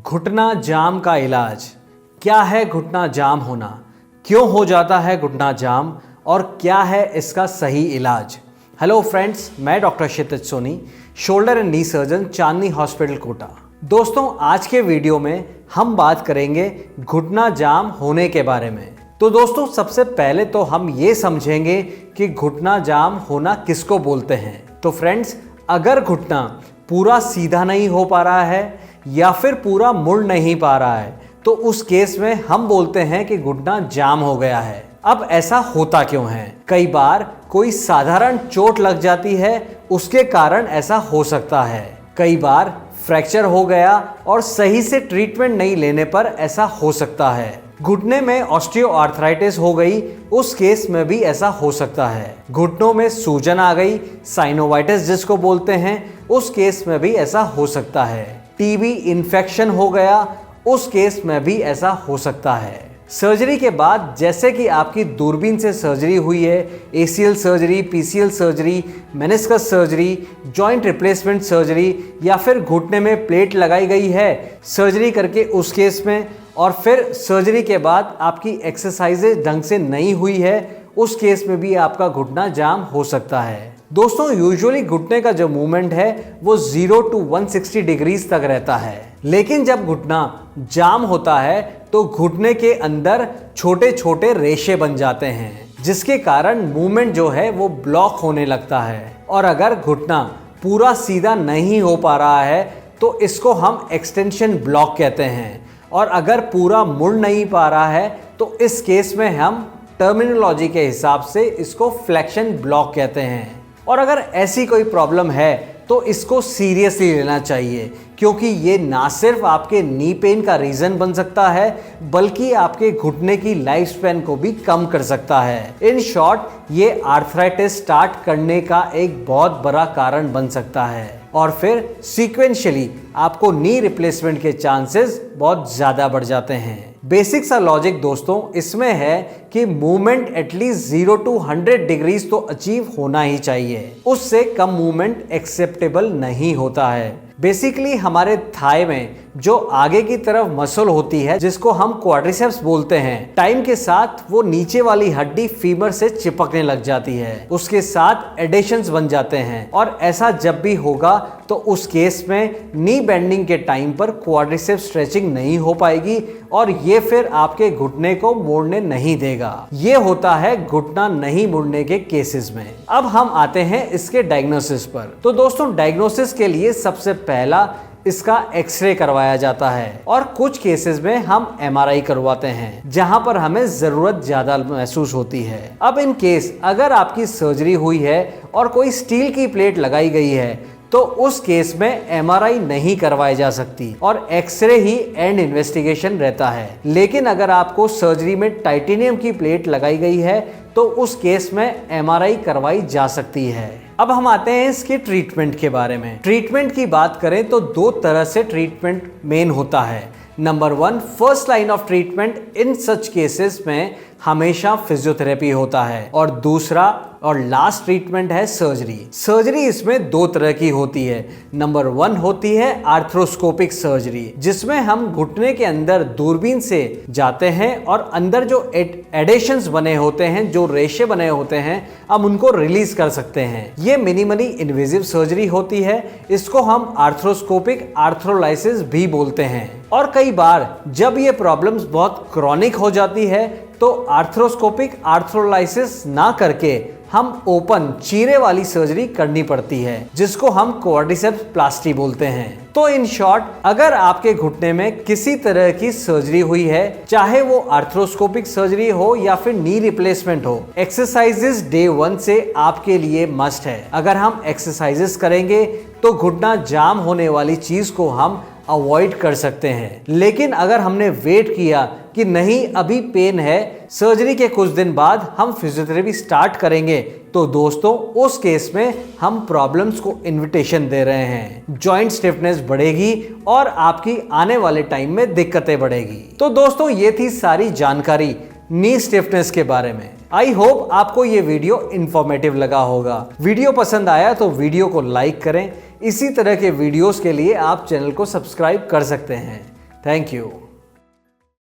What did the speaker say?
घुटना जाम का इलाज। क्या है घुटना जाम होना, क्यों हो जाता है घुटना जाम और क्या है इसका सही इलाज। हेलो फ्रेंड्स, मैं doctor Kshitij Soni, shoulder and knee surgeon, Chandni hospital Kota. दोस्तों, आज के वीडियो में हम बात करेंगे घुटना जाम होने के बारे में। तो दोस्तों, सबसे पहले तो हम ये समझेंगे कि घुटना जाम होना किसको बोलते हैं। तो फ्रेंड्स, अगर घुटना पूरा सीधा नहीं हो पा रहा है या फिर पूरा मुड़ नहीं पा रहा है तो उस केस में हम बोलते हैं कि घुटना जाम हो गया है। अब ऐसा होता क्यों है? कई बार कोई साधारण चोट लग जाती है, उसके कारण ऐसा हो सकता है। कई बार फ्रैक्चर हो गया और सही से ट्रीटमेंट नहीं लेने पर ऐसा हो सकता है। घुटने में ऑस्टियोआर्थराइटिस हो गई, उस केस में भी ऐसा हो सकता है। घुटनों में सूजन आ गई, साइनोवाइटिस जिसको बोलते हैं, उस केस में भी ऐसा हो सकता है। टीबी इन्फेक्शन हो गया, उस केस में भी ऐसा हो सकता है। सर्जरी के बाद, जैसे कि आपकी दूरबीन से सर्जरी हुई है, ACL surgery, PCL surgery, meniscus surgery, joint replacement surgery, या फिर घुटने में प्लेट लगाई गई है सर्जरी करके उस केस में, और फिर सर्जरी के बाद आपकी एक्सरसाइजेज ढंग से नहीं हुई है, उस केस में भी आपका घुटना जाम हो सकता है। दोस्तों, यूजुअली घुटने का जो मूवमेंट है वो 0 to 160 डिग्रीज तक रहता है, लेकिन जब घुटना जाम होता है तो घुटने के अंदर छोटे छोटे रेशे बन जाते हैं, जिसके कारण मूवमेंट जो है वो ब्लॉक होने लगता है। और अगर घुटना पूरा सीधा नहीं हो पा रहा है तो इसको हम एक्सटेंशन ब्लॉक कहते हैं, और अगर पूरा मुड़ नहीं पा रहा है तो इस केस में हम टर्मिनोलॉजी के हिसाब से इसको फ्लेक्शन ब्लॉक कहते हैं। और अगर ऐसी कोई प्रॉब्लम है तो इसको सीरियसली लेना चाहिए, क्योंकि ये ना सिर्फ आपके नी पेन का रीज़न बन सकता है बल्कि आपके घुटने की लाइफ स्पैन को भी कम कर सकता है। इन शॉर्ट, ये आर्थराइटिस स्टार्ट करने का एक बहुत बड़ा कारण बन सकता है, और फिर सीक्वेंशियली आपको नी रिप्लेसमेंट के चांसेस बहुत ज़्यादा बढ़ जाते हैं। बेसिक सा लॉजिक दोस्तों इसमें है कि मूवमेंट एटलीस्ट 0 to 100 डिग्रीज तो अचीव होना ही चाहिए, उससे कम मूवमेंट एक्सेप्टेबल नहीं होता है। बेसिकली हमारे थाई में जो आगे की तरफ मसल होती है, जिसको हम क्वाड्रिसेप्स बोलते हैं, टाइम के साथ वो नीचे वाली हड्डी फीमर से चिपकने लग जाती है, उसके साथ एडेशंस बन जाते हैं, और ऐसा जब भी होगा तो उस केस में नी बेंडिंग के टाइम पर क्वाड्रिसेप्स स्ट्रेचिंग नहीं हो पाएगी और ये फिर आपके घुटने को मोड़ने नहीं देगा। ये होता है घुटना नहीं मुड़ने के केसेस में। अब हम आते हैं इसके डायग्नोसिस पर। तो दोस्तों, डायग्नोसिस के लिए सबसे पहला इसका एक्सरे करवाया जाता है, और कुछ केसेस में हम एमआरआई करवाते हैं जहां पर हमें जरूरत ज्यादा महसूस होती है। अब इन केस अगर आपकी सर्जरी हुई है और कोई स्टील की प्लेट लगाई गई है तो उस केस में एमआरआई नहीं करवाई जा सकती और एक्सरे ही एंड इन्वेस्टिगेशन रहता है। लेकिन अगर आपको सर्जरी में टाइटेनियम की प्लेट लगाई गई है तो उस केस में एमआरआई करवाई जा सकती है। अब हम आते हैं इसके ट्रीटमेंट के बारे में। ट्रीटमेंट की बात करें तो दो तरह से ट्रीटमेंट मेन होता है। Number 1, first line of treatment in such cases में हमेशा फिजियोथेरेपी होता है, और दूसरा और लास्ट ट्रीटमेंट है सर्जरी। सर्जरी इसमें दो तरह की होती है। नंबर 1 होती है आर्थ्रोस्कोपिक सर्जरी, जिसमें हम घुटने के अंदर दूरबीन से जाते हैं और अंदर जो एडेशंस बने होते हैं, जो रेशे बने होते हैं, हम उनको रिलीज कर सकते हैं। ये मिनिमली इन्वेजिव सर्जरी होती है। इसको हम आर्थ्रोस्कोपिक आर्थ्रोलाइसिस भी बोलते हैं। और कई बार जब ये प्रॉब्लम्स बहुत क्रॉनिक हो जाती है तो आर्थ्रोस्कोपिक आर्थ्रोलाइसिस ना करके हम ओपन चीरे वाली सर्जरी करनी पड़ती है, जिसको हम क्वाड्रिसेप्स प्लास्टी बोलते हैं। तो इन शॉर्ट, अगर आपके घुटने में किसी तरह की सर्जरी हुई है, चाहे वो आर्थ्रोस्कोपिक सर्जरी हो या फिर नी रिप्लेसमेंट हो, एक्सरसाइजेस डे 1 से आपके लिए मस्ट है। अगर हम एक्सरसाइजेस करेंगे तो घुटना जाम होने वाली चीज को हम अवॉइड कर सकते हैं। लेकिन अगर हमने वेट किया कि नहीं अभी पेन है, सर्जरी के कुछ दिन बाद हम फिजियोथेरेपी स्टार्ट करेंगे, तो दोस्तों उस केस में हम प्रॉब्लम्स को इनविटेशन दे रहे हैं। जॉइंट स्टिफनेस बढ़ेगी और आपकी आने वाले टाइम में दिक्कतें बढ़ेगी। तो दोस्तों, ये थी सारी जानकारी नी स्टिफनेस के बारे में। आई होप आपको ये वीडियो इंफॉर्मेटिव लगा होगा। वीडियो पसंद आया तो वीडियो को लाइक करें। इसी तरह के वीडियोस के लिए आप चैनल को सब्सक्राइब कर सकते हैं। Thank you.